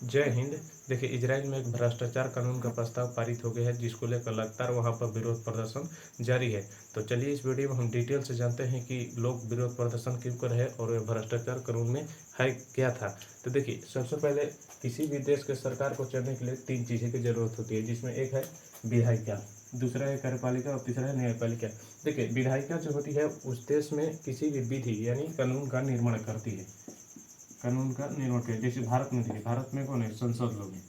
जय हिंद। देखिए, इजराइल में एक भ्रष्टाचार कानून का प्रस्ताव पारित हो गया है, जिसको लेकर लगातार वहां पर विरोध प्रदर्शन जारी है। तो चलिए इस वीडियो में हम डिटेल से जानते हैं कि लोग विरोध प्रदर्शन क्यों कर रहे हैं और भ्रष्टाचार कानून में है क्या था। तो देखिए, सबसे पहले किसी भी देश के सरकार को चलने के लिए 3 चीज़ें की जरूरत होती है, जिसमें एक है विधायिका, दूसरा है कार्यपालिका और तीसरा है न्यायपालिका। देखिए, विधायिका जो होती है उस देश में किसी भी विधि यानी कानून का निर्माण करती है, कानून का निर्माण किया। जैसे भारत में देखिए, भारत में कौन है? संसद लोग हैं।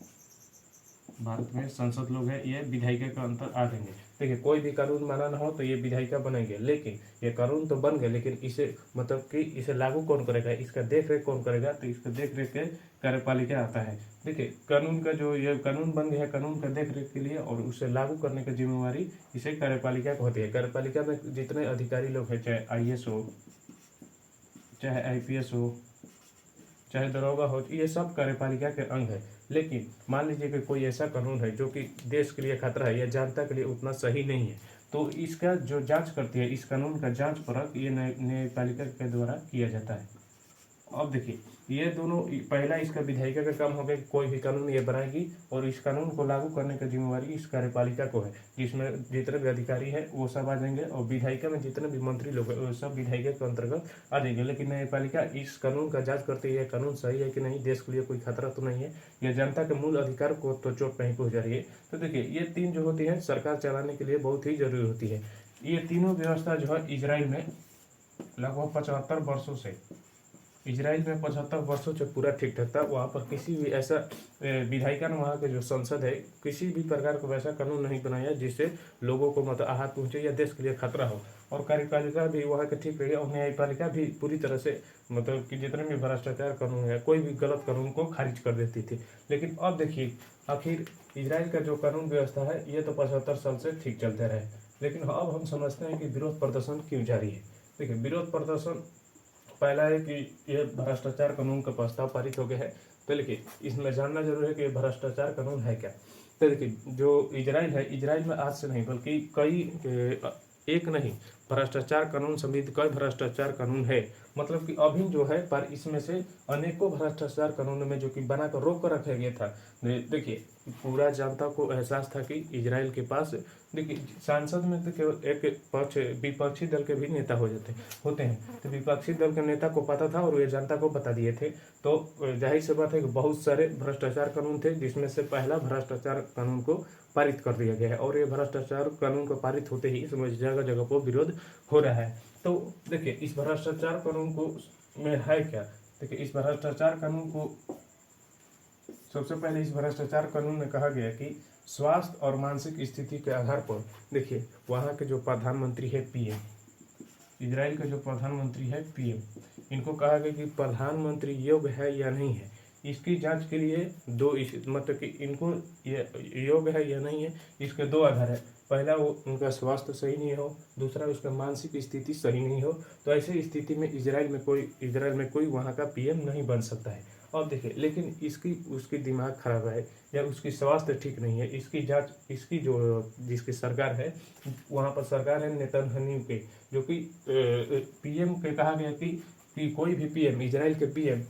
भारत में संसद लोग हैं, ये विधायिका का अंतर आ देंगे। देखिए, कोई भी कानून माना ना हो तो ये विधायिका बनेंगे, लेकिन ये कानून तो बन गए, लेकिन इसे मतलब कि इसे लागू कौन करेगा, इसका देख रेख कौन करेगा? तो इसका देख रेख के कार्यपालिका आता है। देखिए, कानून का जो ये कानून बन गया है, कानून का देख रेख के लिए और उसे लागू करने की जिम्मेवारी इसे कार्यपालिका को होती है। कार्यपालिका में जितने अधिकारी लोग हैं, चाहे IAS हो, चाहे IPS हो, चाहे दरोगा हो, ये सब कार्यपालिका के अंग है। लेकिन मान लीजिए कि कोई ऐसा कानून है जो कि देश के लिए खतरा है या जनता के लिए उतना सही नहीं है, तो इसका जो जांच करती है, इस कानून का जांच परख ये न्यायपालिका के द्वारा किया जाता है। अब देखिए, ये दोनों, पहला इसका विधायिका का काम हो गया कि कोई भी कानून ये बनाएगी और इस कानून को लागू करने की जिम्मेवारी इस कार्यपालिका को है, जिसमें जितने भी अधिकारी हैं वो सब आ जाएंगे और विधायिका में जितने भी मंत्री लोग हैं वो सब विधायिका के अंतर्गत आ जाएंगे। लेकिन न्यायपालिका इस कानून का जांच करती है, कानून सही है कि नहीं, देश के लिए कोई खतरा तो नहीं है, या जनता के मूल अधिकार को तो चोट नहीं पहुंचा रही है। तो देखिए, ये तीन जो होती है सरकार चलाने के लिए बहुत ही जरूरी होती है। ये तीनों व्यवस्था जो है इजराइल में लगभग 75 वर्षों से, इजराइल में 75 वर्षों से पूरा ठीक ठाक था। वहाँ पर किसी भी ऐसा विधायिका ने, वहाँ के जो संसद है, किसी भी प्रकार का वैसा कानून नहीं बनाया जिससे लोगों को मतलब आहत पहुंचे या देश के लिए खतरा हो। और कार्यपालिका भी वहाँ के ठीक रही और न्यायपालिका भी पूरी तरह से मतलब कि जितने भी भ्रष्टाचार कानून है, कोई भी गलत कानून को खारिज कर देती थी। लेकिन अब देखिए, आखिर इजराइल का जो कानून व्यवस्था है ये तो 75 साल से ठीक चलते रहे, लेकिन अब हम समझते हैं कि विरोध प्रदर्शन क्यों जारी है। देखिए, विरोध प्रदर्शन पहला है कि ये भ्रष्टाचार कानून का प्रस्ताव पारित हो गया है। तो देखिए, इसमें जानना जरूरी है कि भ्रष्टाचार कानून है क्या। तो देखिए, जो इजराइल है, इजराइल में आज से नहीं बल्कि कई एक नहीं, भ्रष्टाचार कानून समेत कई भ्रष्टाचार कानून है। मतलब कि अभी जो है पर इसमें से अनेकों भ्रष्टाचार कानून में जो कि बनाकर रोक कर रखा गया था। देखिए, पूरा जनता को एहसास था कि इजराइल के पास, देखिए, सांसद में तो केवल एक पक्ष विपक्षी दल के भी नेता होते हैं। तो विपक्षी दल के नेता को पता था और ये जनता को बता दिए थे। तो जाहिर सी बात है कि बहुत सारे भ्रष्टाचार कानून थे, जिसमें से पहला भ्रष्टाचार कानून को पारित कर दिया गया है। और ये भ्रष्टाचार कानून को पारित होते ही इसमें जगह जगह पर विरोध हो रहा है। तो देखिए, इस भ्रष्टाचार कानून को में है क्या। देखिए, इस भ्रष्टाचार कानून को सबसे पहले इस भ्रष्टाचार कानून में कहा गया कि स्वास्थ्य और मानसिक स्थिति के आधार पर, देखिए, वहाँ के जो प्रधानमंत्री है PM, इजराइल का जो प्रधानमंत्री है PM, इनको कहा गया कि प्रधानमंत्री योग्य है या नहीं है, इसकी जांच के लिए मतलब कि इनको ये योग्य है या नहीं है, इसके दो आधार है। पहला, वो उनका स्वास्थ्य सही नहीं हो, दूसरा उसका मानसिक स्थिति सही नहीं हो। तो ऐसी स्थिति में इजराइल में कोई वहाँ का PM नहीं बन सकता है। अब देखिए, लेकिन उसकी दिमाग खराब है या उसकी स्वास्थ्य ठीक नहीं है, इसकी जांच, इसकी जो जिसकी सरकार है, वहाँ पर सरकार है नेतन्याहू के, जो कि PM के कहा गया कि कोई भी PM, इजराइल के PM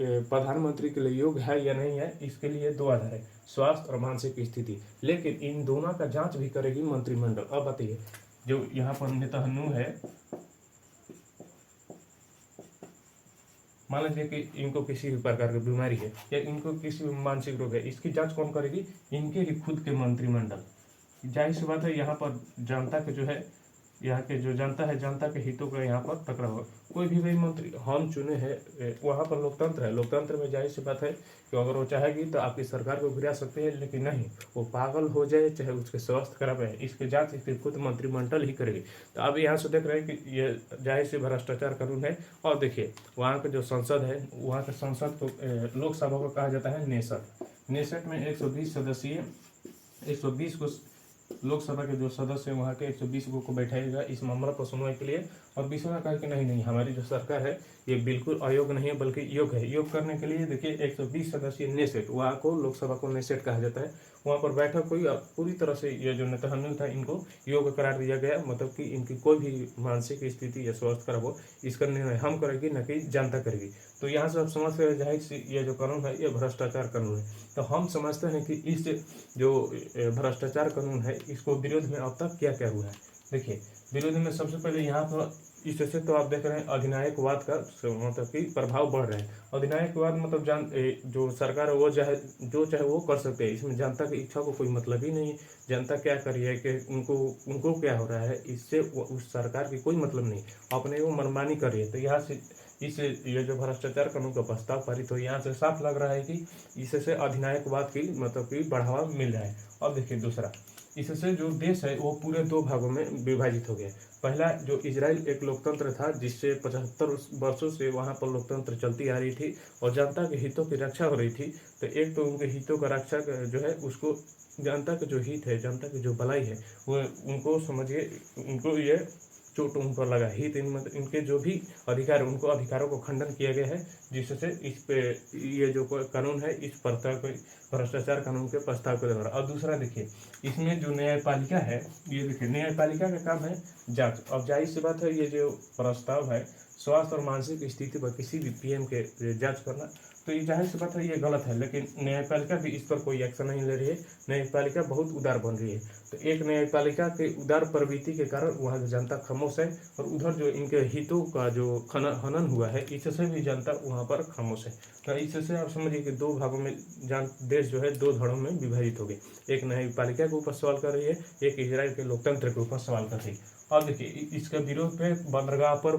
प्रधानमंत्री के लिए योग्य है या नहीं है, इसके लिए दो आधार है, स्वास्थ्य और मानसिक स्थिति। लेकिन इन दोनों का जांच भी करेगी मंत्रिमंडल। अब बताइए, जो यहाँ पर नेतन्याहू है, मान लीजिए कि इनको किसी भी प्रकार की बीमारी है या इनको किसी भी मानसिक रोग है, इसकी जांच कौन करेगी? इनके ही खुद के मंत्रिमंडल। जाहिर सी बात है, यहाँ पर जनता के जो है, यहाँ के जो जनता है, जनता के हितों का यहाँ पर टकराव हो। कोई भी वही मंत्री हम चुने हैं, वहाँ पर लोकतंत्र है, लोकतंत्र में जाहिर सी बात है कि अगर वो चाहेगी तो आपकी सरकार को गिरा सकते हैं, लेकिन नहीं, वो पागल हो जाए चाहे उसके स्वास्थ्य खराब है, इसकी जांच इसकी खुद मंत्रिमंडल ही करेगी। तो अब यहाँ से देख रहे हैं कि ये जाहिर से भ्रष्टाचार कानून है। और देखिए, वहाँ का जो संसद है, वहाँ के संसद को लोकसभा को कहा जाता है नेसत। नेसत में 120 सदस्यीय, 120 को लोकसभा के जो सदस्य हैं वहाँ के 120 को बैठाएगा इस मामला पर सुनवाई के लिए। और बीच में कहा कि नहीं नहीं, हमारी जो सरकार है ये बिल्कुल अयोग्य नहीं है बल्कि योग्य है। योग करने के लिए देखिए 120 सदस्यीय नेसेट, वहाँ को लोकसभा को नेसेट कहा जाता है, वहाँ पर बैठक हुई और पूरी तरह से ये जो नेतन्याहू था इनको योग्य करार दिया गया, मतलब कि इनकी कोई भी मानसिक स्थिति या स्वास्थ्य खराब हो इसका निर्णय हम करेगी न कि जनता करेगी। तो यहाँ से आप समझ सकते जाहिर ये जो कानून है ये भ्रष्टाचार कानून है। तो हम समझते हैं कि इस जो भ्रष्टाचार कानून है इसको विरोध में अब तक क्या क्या हुआ है। देखिए विरोध में सबसे पहले यहाँ पर इससे तो आप देख रहे हैं अधिनायकवाद का मतलब कि प्रभाव बढ़ रहा है। अधिनायकवाद मतलब जो सरकार है वो जो चाहे वो कर सकते हैं, इसमें जनता की इच्छा को कोई मतलब ही नहीं है। जनता क्या कर रही है कि उनको क्या हो रहा है इससे उस सरकार की कोई मतलब नहीं, अपने वो मनमानी कर रही है। तो यहाँ से ये जो भ्रष्टाचार कानून का प्रस्ताव पारित हो, यहाँ से साफ लग रहा है कि इससे अधिनायकवाद की मतलब कि बढ़ावा मिल रहा है। अब देखिए दूसरा, इससे जो देश है वो पूरे दो भागों में विभाजित हो गया। पहला जो इजराइल एक लोकतंत्र था जिससे 75 वर्षों से वहाँ पर लोकतंत्र चलती आ रही थी और जनता के हितों की रक्षा हो रही थी। तो एक तो उनके हितों का रक्षा जो है उसको जनता का जो हित है, जनता की जो भलाई है वो उनको समझिए, उनको ये चोट उन पर लगा हित इनके जो भी अधिकार उनको अधिकारों को खंडन किया गया है, जिससे इस पे ये जो कानून है इस प्रस्ताव को भ्रष्टाचार कानून के प्रस्ताव के द्वारा। और दूसरा देखिए इसमें जो न्यायपालिका है, ये देखिए न्यायपालिका का काम है जांच। अब जाहिर सी बात है ये जो प्रस्ताव है स्वास्थ्य और मानसिक स्थिति पर किसी भी पीएम के जांच करना, तो ये जाहिर सी बात है ये गलत है, लेकिन न्यायपालिका भी इस पर कोई एक्शन नहीं ले रही है। न्यायपालिका बहुत उदार बन रही है। तो एक न्यायपालिका के उदार प्रवृत्ति के कारण वहाँ की जनता खामोश है और उधर जो इनके हितों का जो हनन हुआ है इससे भी जनता वहाँ पर खामोश है। तो इससे आप समझिए कि दो भागों में देश जो है दो धड़ों में विभाजित हो गए। एक न्यायपालिका के ऊपर सवाल कर रही है, एक इजराइल के लोकतंत्र के ऊपर सवाल कर रही है। और देखिए इसके विरोध पे बंदरगाह पर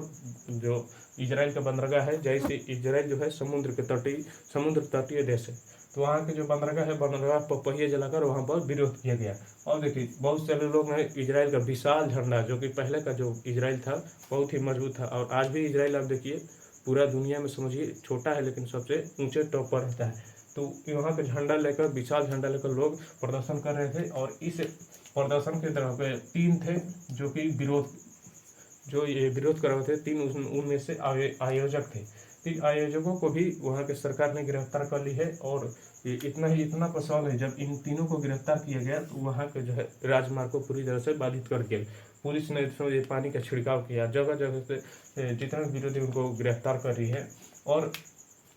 जो इजराइल का बंदरगाह है, जैसे इजराइल जो है समुद्र तटीय देश है, तो वहाँ के जो बंदरगाह है बंदरगाह पर पहिए जलाकर वहाँ पर विरोध किया गया। और देखिए बहुत सारे लोग हैं इजराइल का विशाल झंडा, जो कि पहले का जो इजराइल था बहुत ही मजबूत था, और आज भी इजराइल आप देखिए पूरा दुनिया में समझिए छोटा है लेकिन सबसे ऊंचे टॉप पर रहता है। तो वहाँ का झंडा लेकर, विशाल झंडा लेकर लोग प्रदर्शन कर रहे थे, और इस प्रदर्शन के तरफ पे 3 थे जो कि विरोध कर रहे थे। 3 उनमें से आयोजक थे। 3 आयोजकों को भी वहाँ के सरकार ने गिरफ्तार कर ली है। और इतना प्रसवाल है, जब इन तीनों को गिरफ्तार किया गया तो वहाँ के जो है राजमार्ग को पूरी तरह से बाधित कर दिया। पुलिस ने समझिए पानी का छिड़काव किया, जगह जगह से जितने विरोधी उनको गिरफ्तार कर रही है। और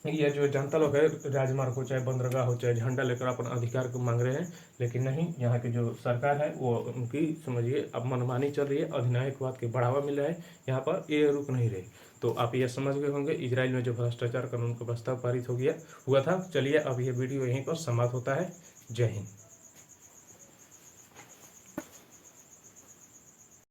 ये जो जनता लोग है राजमार्ग हो चाहे बंदरगाह हो चाहे झंडा लेकर अपना अधिकार को मांग रहे हैं, लेकिन नहीं, यहाँ की जो सरकार है वो उनकी समझिए अब मनमानी चल रही है, अधिनायकवाद के बढ़ावा मिल रहा है, यहाँ पर ये रुक नहीं रहे। तो आप ये समझ गए होंगे इजराइल में जो भ्रष्टाचार कानून का प्रस्ताव पारित हुआ था। चलिए अब ये वीडियो यहीं पर समाप्त होता है। जय हिंद।